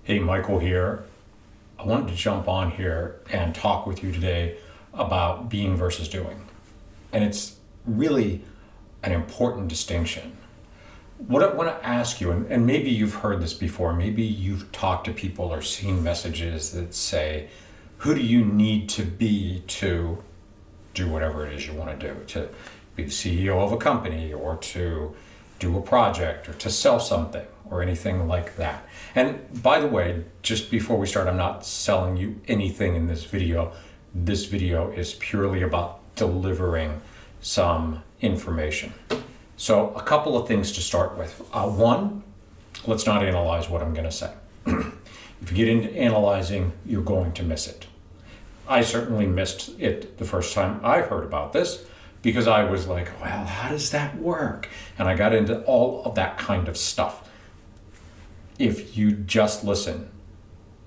Hey, Michael here. I wanted to jump on here and talk with you today about being versus doing. And it's really an important distinction. What I want to ask you, and maybe you've heard this before, maybe you've talked to people or seen messages that say, who do you need to be to do whatever it is you want to do, to be the CEO of a company or to do a project or to sell something or anything like that. And by the way, just before we start, I'm not selling you anything in this video. This video is purely about delivering some information. So a couple of things to start with. One, let's not analyze what I'm going to say. If you get into analyzing, you're going to miss it. I certainly missed it the first time I heard about this because I was like, well, how does that work? And I got into all of that kind of stuff. If you just listen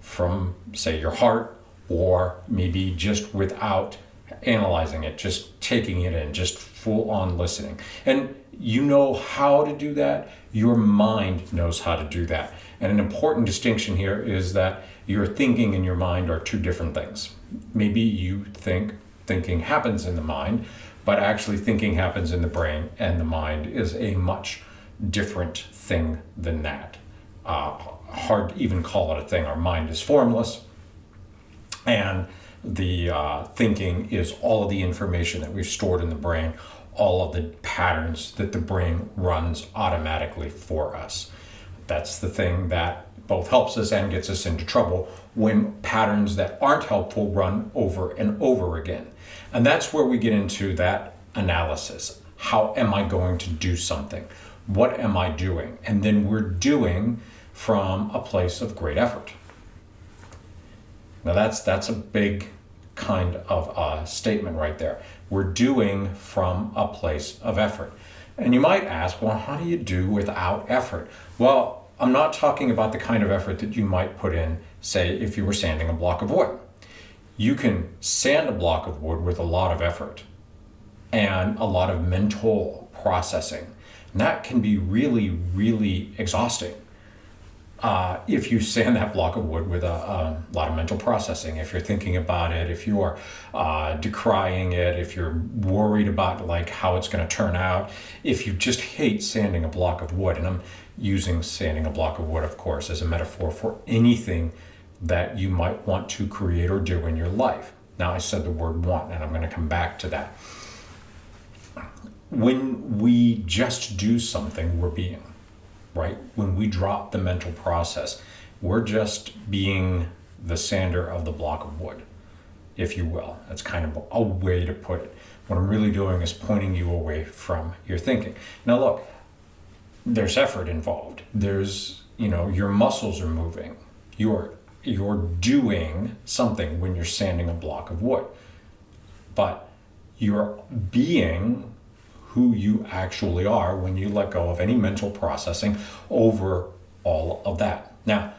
from, say, your heart, or maybe just without analyzing it, just taking it in, just full on listening. And you know how to do that. Your mind knows how to do that. And an important distinction here is that your thinking and your mind are two different things. Maybe you think thinking happens in the mind, but actually thinking happens in the brain, and the mind is a much different thing than that. Hard to even call it a thing. Our mind is formless, and the thinking is all of the information that we've stored in the brain, all of the patterns that the brain runs automatically for us. That's the thing that both helps us and gets us into trouble when patterns that aren't helpful run over and over again. And that's where we get into that analysis. How am I going to do something? What am I doing? And then we're doing from a place of great effort. Now that's a big kind of statement right there. We're doing from a place of effort. And you might ask, well, how do you do without effort? Well, I'm not talking about the kind of effort that you might put in, say, if you were sanding a block of wood. You can sand a block of wood with a lot of effort and a lot of mental processing. And that can be really, really exhausting. If you sand that block of wood with a lot of mental processing, if you're thinking about it, if you are decrying it, if you're worried about like how it's going to turn out, if you just hate sanding a block of wood, and I'm using sanding a block of wood, of course, as a metaphor for anything that you might want to create or do in your life. Now I said the word want, and I'm going to come back to that. When we just do something, we're being. Right? When we drop the mental process, we're just being the sander of the block of wood, if you will. That's kind of a way to put it. What I'm really doing is pointing you away from your thinking. Now look, there's effort involved. There's, your muscles are moving. You're doing something when you're sanding a block of wood. But you're being who you actually are when you let go of any mental processing over all of that. Now,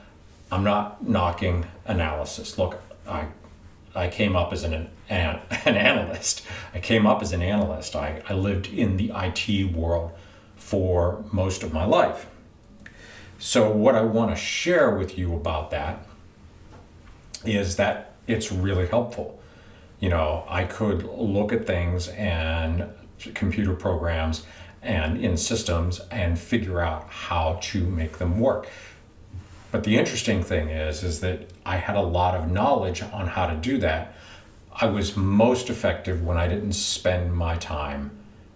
I'm not knocking analysis. Look, I came up as an analyst. I came up as an analyst. I lived in the IT world for most of my life. So what I want to share with you about that is that it's really helpful. I could look at things and computer programs and in systems and figure out how to make them work. But the interesting thing is that I had a lot of knowledge on how to do that. I was most effective when I didn't spend my time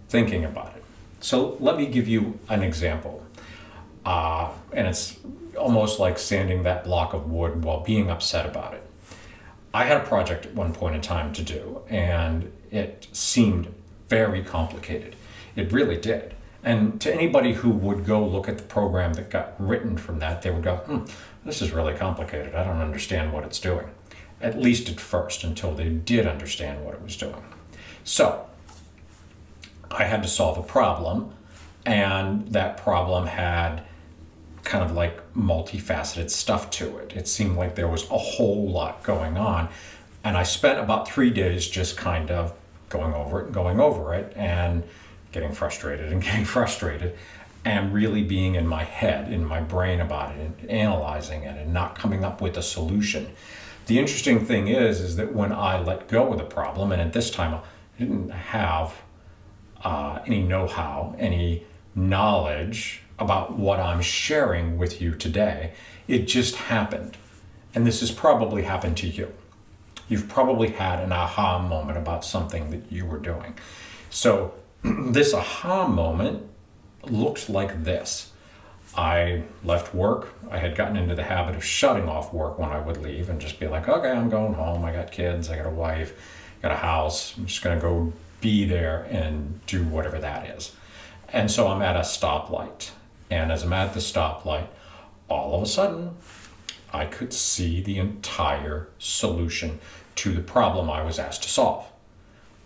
thinking about it. So let me give you an example. And it's almost like sanding that block of wood while being upset about it. I had a project at one point in time to do, and it seemed very complicated. It really did. And to anybody who would go look at the program that got written from that, they would go, this is really complicated. I don't understand what it's doing. At least at first, until they did understand what it was doing. So I had to solve a problem, and that problem had kind of like multifaceted stuff to it. It seemed like there was a whole lot going on. And I spent about 3 days just kind of going over it and getting frustrated. and really being in my head, in my brain about it, and analyzing it and not coming up with a solution. The interesting thing is that when I let go of the problem, and at this time I didn't have any know-how, any knowledge about what I'm sharing with you today, it just happened. And this has probably happened to you. You've probably had an aha moment about something that you were doing. So this aha moment looks like this. I left work. I had gotten into the habit of shutting off work when I would leave and just be like, okay, I'm going home. I got kids, I got a wife, got a house. I'm just going to go be there and do whatever that is. And so I'm at a stoplight. And as I'm at the stoplight, all of a sudden, I could see the entire solution to the problem I was asked to solve.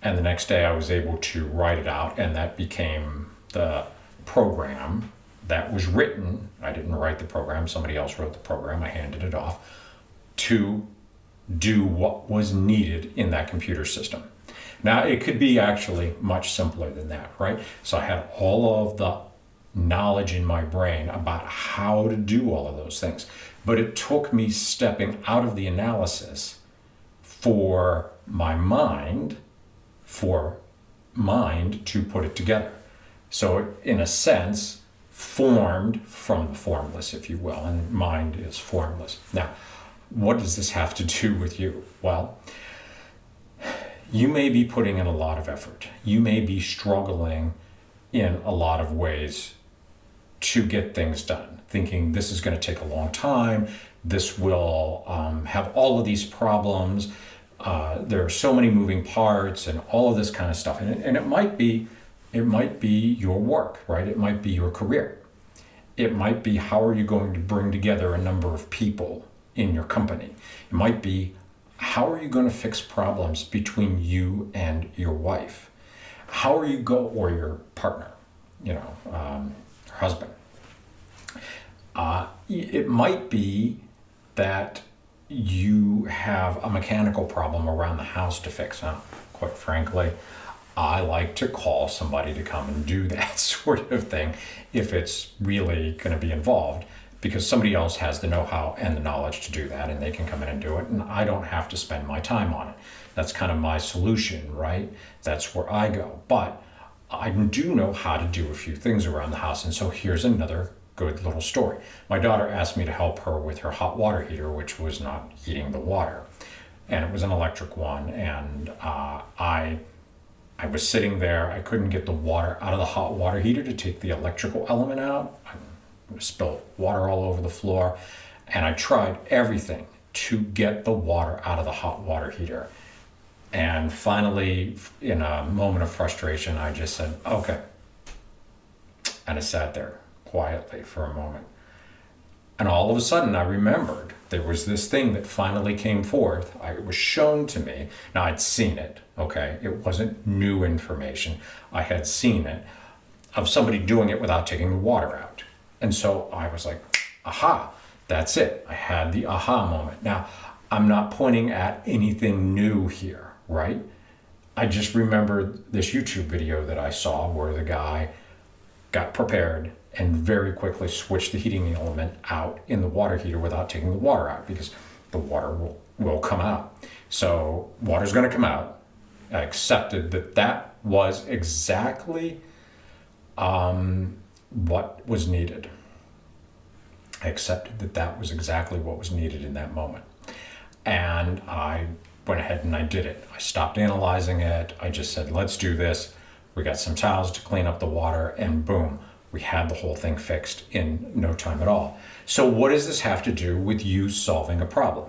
And the next day I was able to write it out, and that became the program that was written. I didn't write the program, somebody else wrote the program. I handed it off to do what was needed in that computer system. Now, it could be actually much simpler than that, right? So I had all of the knowledge in my brain about how to do all of those things. But it took me stepping out of the analysis for my mind, to put it together. So it, in a sense, formed from the formless, if you will, and mind is formless. Now, what does this have to do with you? Well, you may be putting in a lot of effort. You may be struggling in a lot of ways to get things done, thinking this is going to take a long time, this will have all of these problems, there are so many moving parts and all of this kind of stuff. And it might be your work, right? It might be your career. It might be how are you going to bring together a number of people in your company. It might be how are you going to fix problems between you and your wife? How are you or your partner, husband. It might be that you have a mechanical problem around the house to fix. Now, quite frankly, I like to call somebody to come and do that sort of thing if it's really going to be involved, because somebody else has the know-how and the knowledge to do that, and they can come in and do it, and I don't have to spend my time on it. That's kind of my solution, right? That's where I go. But I do know how to do a few things around the house, and so here's another good little story. My daughter asked me to help her with her hot water heater, which was not heating the water, and it was an electric one, and I was sitting there. I couldn't get the water out of the hot water heater to take the electrical element out. I spilled water all over the floor, and I tried everything to get the water out of the hot water heater. And finally, in a moment of frustration, I just said, okay. And I sat there quietly for a moment. And all of a sudden, I remembered there was this thing that finally came forth. It was shown to me. Now, I'd seen it, okay? It wasn't new information. I had seen it, of somebody doing it without taking the water out. And so I was like, aha, that's it. I had the aha moment. Now, I'm not pointing at anything new here, right? I just remembered this YouTube video that I saw where the guy got prepared and very quickly switched the heating element out in the water heater without taking the water out, because the water will come out. So water's going to come out. I accepted that was exactly what was needed. I accepted that was exactly what was needed in that moment. And I went ahead and I did it. I stopped analyzing it. I just said, let's do this. We got some towels to clean up the water, and boom, we had the whole thing fixed in no time at all. So what does this have to do with you solving a problem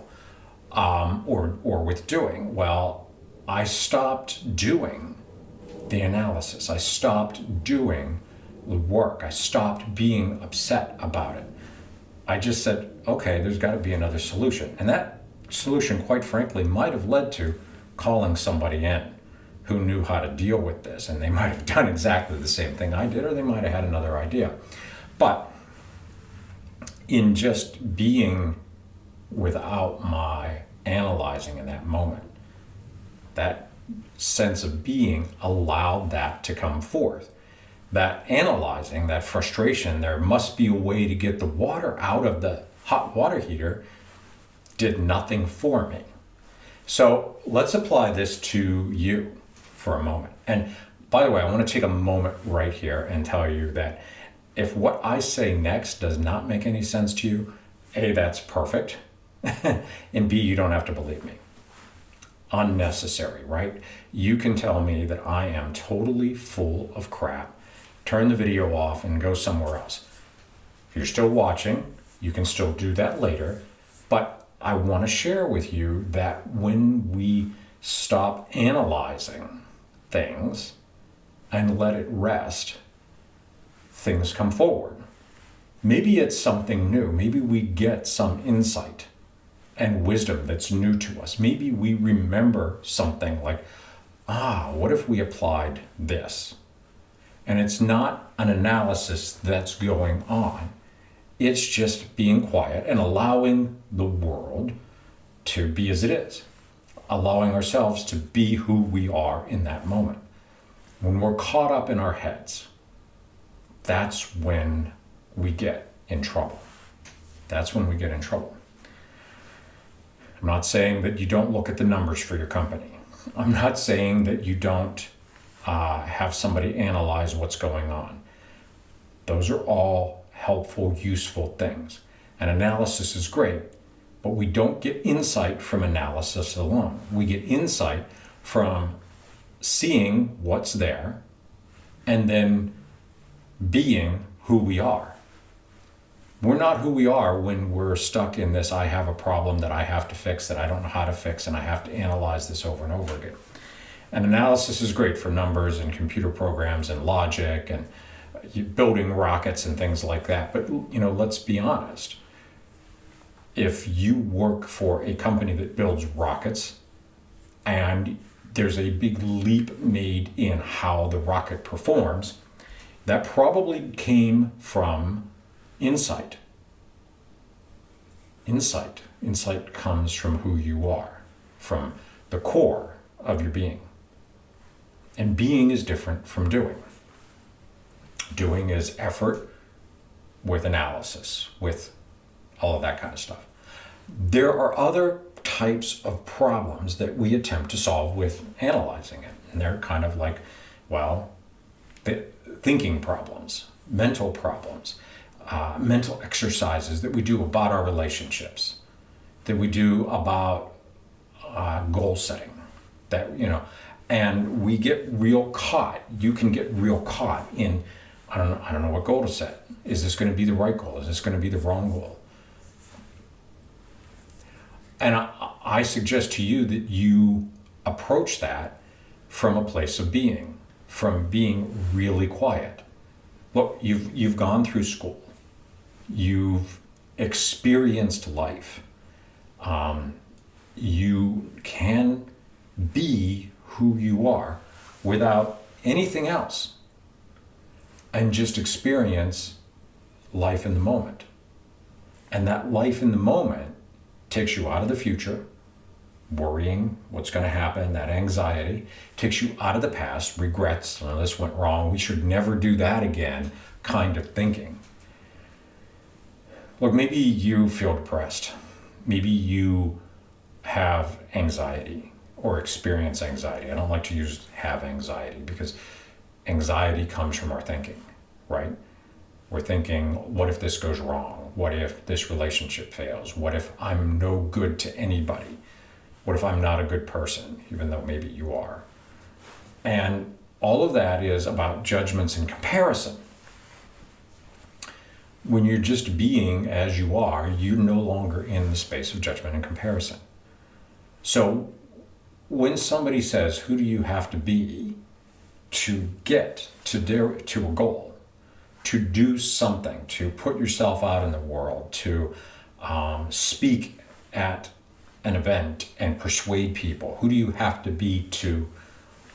or with doing? Well, I stopped doing the analysis. I stopped doing the work. I stopped being upset about it. I just said, okay, there's got to be another solution. And that solution, quite frankly, might have led to calling somebody in who knew how to deal with this, and they might have done exactly the same thing I did, or they might have had another idea. But in just being without my analyzing in that moment, that sense of being allowed that to come forth. that analyzing, that frustration, there must be a way to get the water out of the hot water heater, did nothing for me. So let's apply this to you for a moment. And by the way, I want to take a moment right here and tell you that if what I say next does not make any sense to you, A, that's perfect, and B, you don't have to believe me. Unnecessary, right? You can tell me that I am totally full of crap, turn the video off and go somewhere else. If you're still watching, you can still do that later, but I want to share with you that when we stop analyzing things and let it rest, things come forward. Maybe it's something new. Maybe we get some insight and wisdom that's new to us. Maybe we remember something like, what if we applied this? And it's not an analysis that's going on. It's just being quiet and allowing the world to be as it is, allowing ourselves to be who we are in that moment. When we're caught up in our heads, that's when we get in trouble. That's when we get in trouble. I'm not saying that you don't look at the numbers for your company. I'm not saying that you don't have somebody analyze what's going on. Those are all helpful, useful things. And analysis is great, but we don't get insight from analysis alone. We get insight from seeing what's there and then being who we are. We're not who we are when we're stuck in this, I have a problem that I have to fix, that I don't know how to fix, and I have to analyze this over and over again. And analysis is great for numbers and computer programs and logic and building rockets and things like that. But, let's be honest. If you work for a company that builds rockets and there's a big leap made in how the rocket performs, that probably came from insight. Insight comes from who you are, from the core of your being. And being is different from doing. Doing is effort with analysis, with all of that kind of stuff. There are other types of problems that we attempt to solve with analyzing it. And they're kind of like, thinking problems, mental problems, mental exercises that we do about our relationships, that we do about goal setting, and we get real caught. You can get real caught in, I don't know what goal to set. Is this going to be the right goal? Is this going to be the wrong goal? And I suggest to you that you approach that from a place of being, from being really quiet. Look, you've gone through school. You've experienced life. You can be who you are without anything else and just experience life in the moment. And that life in the moment takes you out of the future, worrying what's going to happen, that anxiety, takes you out of the past, regrets, this went wrong, we should never do that again, kind of thinking. Look, maybe you feel depressed. Maybe you have anxiety or experience anxiety. I don't like to use have anxiety because anxiety comes from our thinking, right? We're thinking, what if this goes wrong? What if this relationship fails? What if I'm no good to anybody? What if I'm not a good person, even though maybe you are? And all of that is about judgments and comparison. When you're just being as you are, you're no longer in the space of judgment and comparison. So when somebody says, who do you have to be to get to a goal, to do something, to put yourself out in the world, to speak at an event and persuade people, who do you have to be to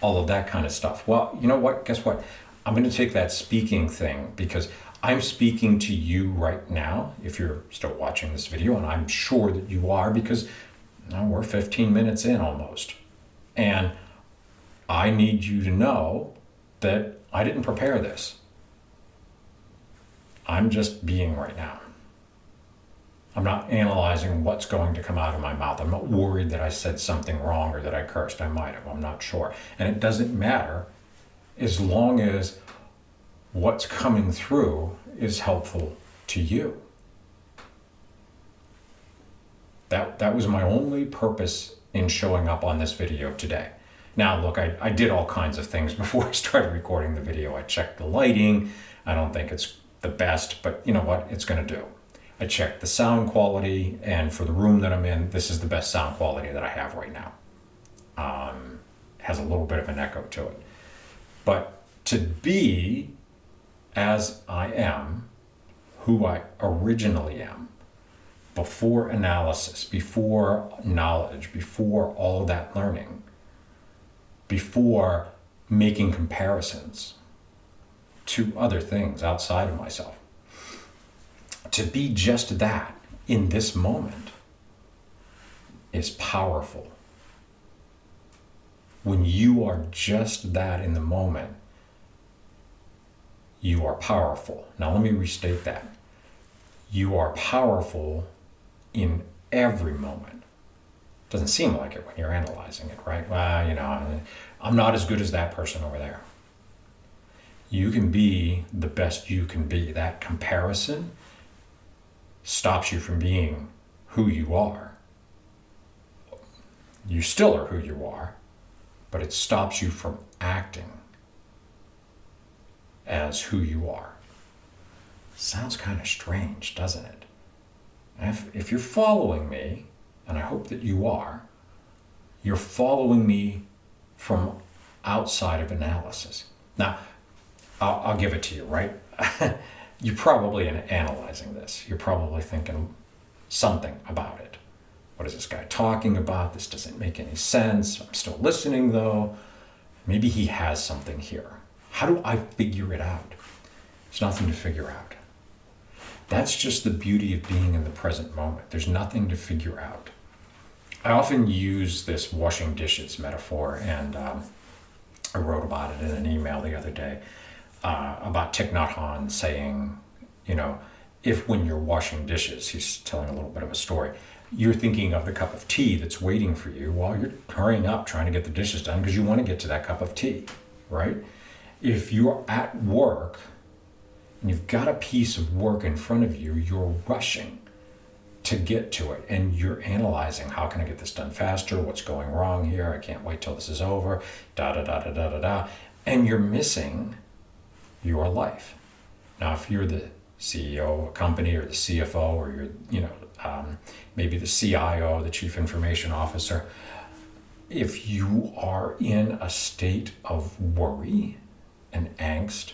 all of that kind of stuff? Well, you know what? Guess what? I'm going to take that speaking thing because I'm speaking to you right now, if you're still watching this video, and I'm sure that you are because we're 15 minutes in almost. And I need you to know that I didn't prepare this. I'm just being right now. I'm not analyzing what's going to come out of my mouth. I'm not worried that I said something wrong or that I cursed. I might have. I'm not sure. And it doesn't matter as long as what's coming through is helpful to you. That was my only purpose in showing up on this video today. Now, look, I did all kinds of things before I started recording the video. I checked the lighting. I don't think it's the best, but you know what? It's going to do. I checked the sound quality, and for the room that I'm in, this is the best sound quality that I have right now. Has a little bit of an echo to it. But to be as I am, who I originally am, before analysis, before knowledge, before all that learning, before making comparisons to other things outside of myself, to be just that in this moment is powerful. When you are just that in the moment, you are powerful. Now let me restate that. You are powerful in every moment. Doesn't seem like it when you're analyzing it, right? Well, I'm not as good as that person over there. You can be the best you can be. That comparison stops you from being who you are. You still are who you are, but it stops you from acting as who you are. Sounds kind of strange, doesn't it? If you're following me, and I hope that you are, you're following me from outside of analysis. Now, I'll give it to you, right? You're probably analyzing this. You're probably thinking something about it. What is this guy talking about? This doesn't make any sense. I'm still listening though. Maybe he has something here. How do I figure it out? There's nothing to figure out. That's just the beauty of being in the present moment. There's nothing to figure out. I often use this washing dishes metaphor, and I wrote about it in an email the other day. About Thich Nhat Hanh saying, if when you're washing dishes, he's telling a little bit of a story, you're thinking of the cup of tea that's waiting for you while you're hurrying up trying to get the dishes done because you want to get to that cup of tea, right? If you're at work and you've got a piece of work in front of you, you're rushing to get to it and you're analyzing, how can I get this done faster? What's going wrong here? I can't wait till this is over, and you're missing your life. Now, if you're the CEO of a company or the CFO or you're, maybe the CIO, the Chief Information Officer, if you are in a state of worry and angst,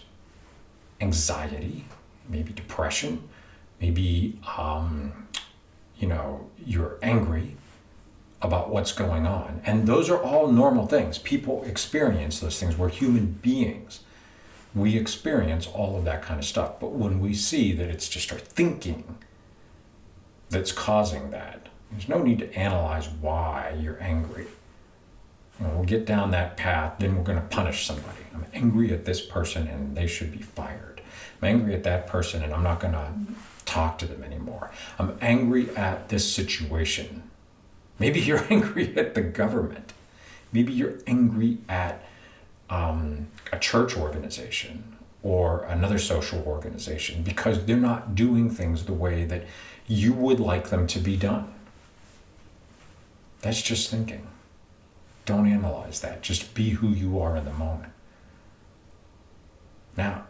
anxiety, maybe depression, maybe, you're angry about what's going on. And those are all normal things. People experience those things. We're human beings. We experience all of that kind of stuff. But when we see that it's just our thinking that's causing that, there's no need to analyze why you're angry. We'll get down that path, then we're going to punish somebody. I'm angry at this person and they should be fired. I'm angry at that person and I'm not going to talk to them anymore. I'm angry at this situation. Maybe you're angry at the government. Maybe you're angry at a church organization or another social organization because they're not doing things the way that you would like them to be done. That's just thinking. Don't analyze that. Just be who you are in the moment. Now,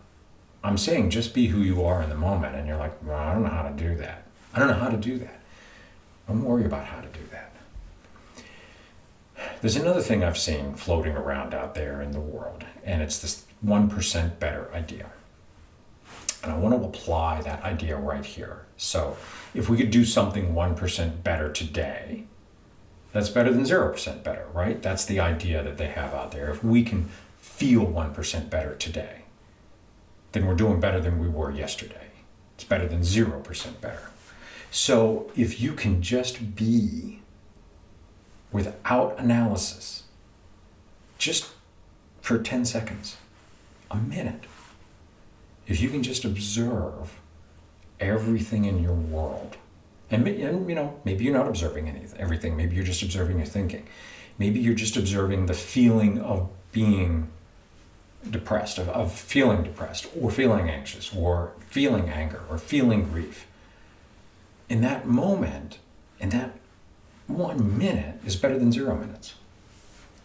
I'm saying just be who you are in the moment, and you're like, well, I don't know how to do that. I don't know how to do that. Don't worry about how to do that. There's another thing I've seen floating around out there in the world, and it's this 1% better idea. And I want to apply that idea right here. So if we could do something 1% better today, that's better than 0% better, right? That's the idea that they have out there. If we can feel 1% better today, then we're doing better than we were yesterday. It's better than 0% better. So if you can just be without analysis, just for 10 seconds, a minute, if you can just observe everything in your world. And maybe you're not observing everything. Maybe you're just observing your thinking. Maybe you're just observing the feeling of being depressed, of feeling depressed, or feeling anxious, or feeling anger, or feeling grief. In that moment, in that 1 minute is better than 0 minutes.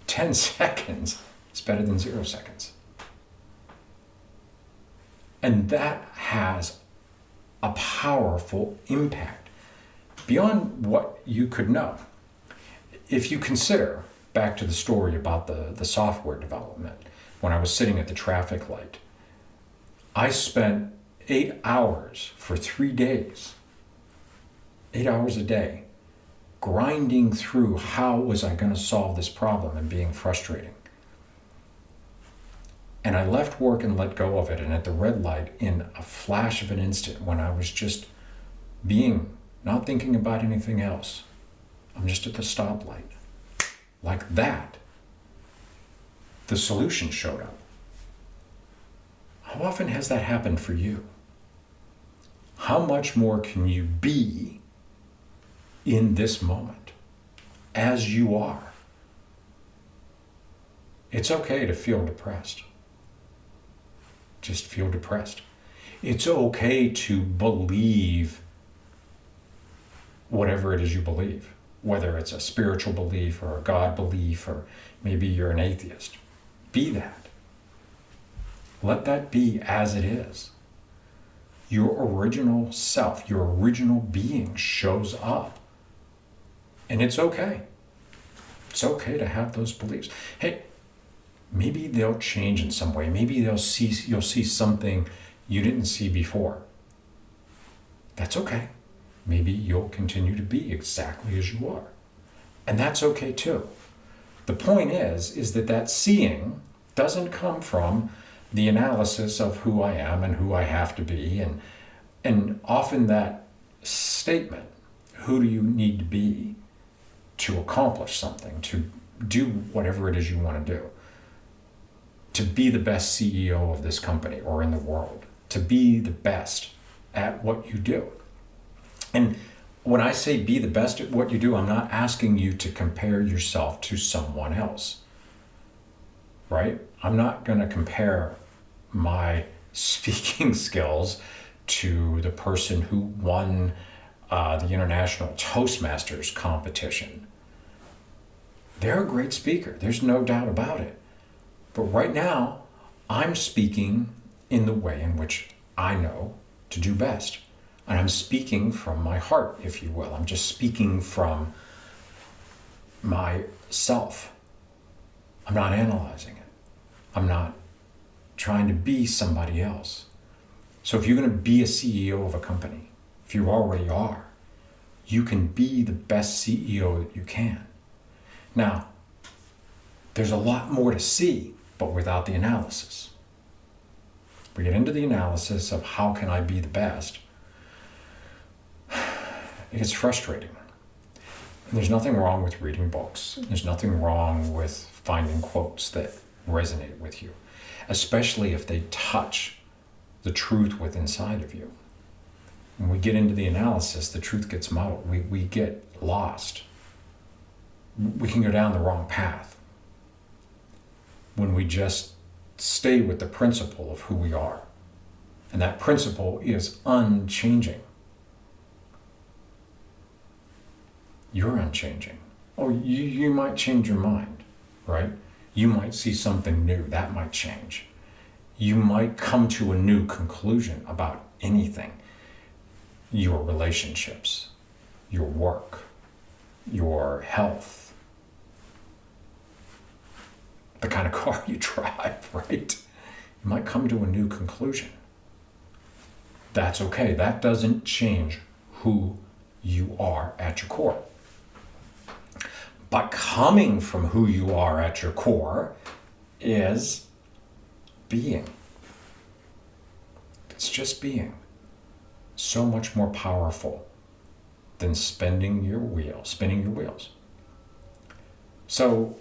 10 seconds is better than 0 seconds. And that has a powerful impact beyond what you could know. If you consider, back to the story about the software development, when I was sitting at the traffic light, I spent 8 hours for 3 days, 8 hours a day, grinding through how was I going to solve this problem and being frustrating. And I left work and let go of it, and at the red light, in a flash of an instant, when I was just being, not thinking about anything else, I'm just at the stoplight. Like that, the solution showed up. How often has that happened for you? How much more can you be in this moment as you are? It's okay to feel depressed. Just feel depressed. It's okay to believe whatever it is you believe, whether it's a spiritual belief or a God belief, or maybe you're an atheist. Be that. Let that be as it is. Your original self, your original being shows up. And it's okay. It's okay to have those beliefs. Hey, maybe they'll change in some way. Maybe you'll see something you didn't see before. That's okay. Maybe you'll continue to be exactly as you are. And that's okay too. The point is that seeing doesn't come from the analysis of who I am and who I have to be. And often that statement, who do you need to be to accomplish something, to do whatever it is you want to do, to be the best CEO of this company or in the world, to be the best at what you do. And when I say be the best at what you do, I'm not asking you to compare yourself to someone else, right? I'm not going to compare my speaking skills to the person who won the International Toastmasters competition. They're a great speaker. There's no doubt about it. But right now, I'm speaking in the way in which I know to do best. And I'm speaking from my heart, if you will. I'm just speaking from myself. I'm not analyzing it. I'm not trying to be somebody else. So if you're going to be a CEO of a company, if you already are, you can be the best CEO that you can. Now, there's a lot more to see, but without the analysis. We get into the analysis of how can I be the best. It gets frustrating. And there's nothing wrong with reading books. There's nothing wrong with finding quotes that resonate with you, especially if they touch the truth within inside of you. When we get into the analysis, the truth gets muddled. We get lost. We can go down the wrong path when we just stay with the principle of who we are. And that principle is unchanging. You're unchanging. Oh, you might change your mind, right? You might see something new. That might change. You might come to a new conclusion about anything. Your relationships, your work, your health, the kind of car you drive, right? You might come to a new conclusion. That's okay. That doesn't change who you are at your core. But coming from who you are at your core is being. It's just being. So much more powerful than spinning your wheels. So,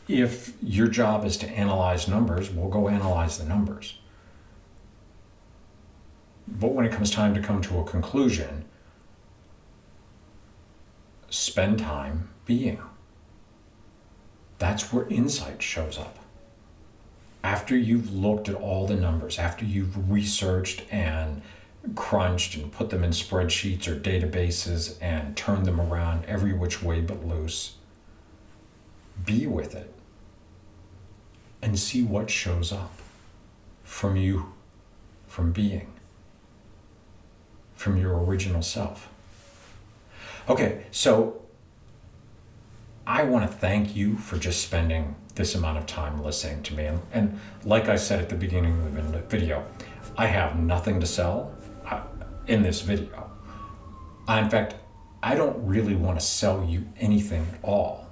if your job is to analyze numbers, we'll go analyze the numbers. But when it comes time to come to a conclusion, spend time being. That's where insight shows up. After you've looked at all the numbers, after you've researched and crunched and put them in spreadsheets or databases and turned them around every which way but loose, be with it and see what shows up from you, from being, from your original self. Okay, so I want to thank you for just spending this amount of time listening to me. And like I said at the beginning of the video, I have nothing to sell in this video. In fact, I don't really want to sell you anything at all.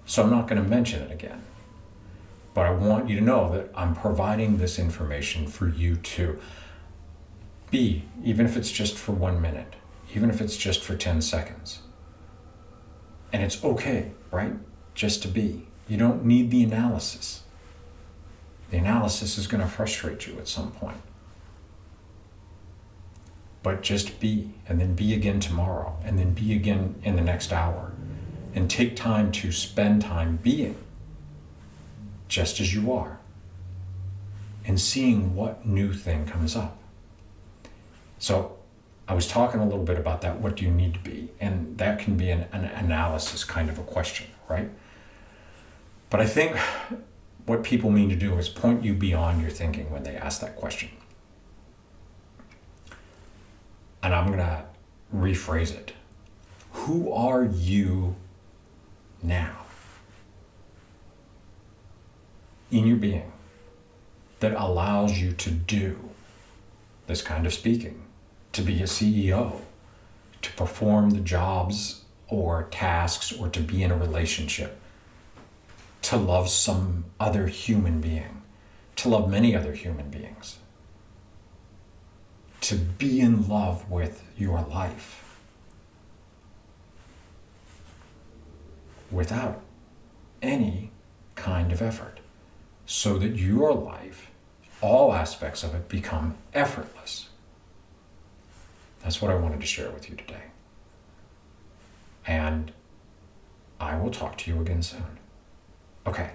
So I'm not going to mention it again. But I want you to know that I'm providing this information for you to be, even if it's just for 1 minute, even if it's just for 10 seconds. And it's okay, right? Just to be. You don't need the analysis. The analysis is going to frustrate you at some point. But just be, and then be again tomorrow, and then be again in the next hour. And take time to spend time being just as you are, and seeing what new thing comes up. So I was talking a little bit about that, what do you need to be? And that can be an analysis kind of a question, right? But I think what people mean to do is point you beyond your thinking when they ask that question. And I'm going to rephrase it. Who are you now in your being that allows you to do this kind of speaking, to be a CEO, to perform the jobs or tasks, or to be in a relationship, to love some other human being, to love many other human beings, to be in love with your life without any kind of effort, so that your life, all aspects of it, become effortless. That's what I wanted to share with you today. And I will talk to you again soon. Okay.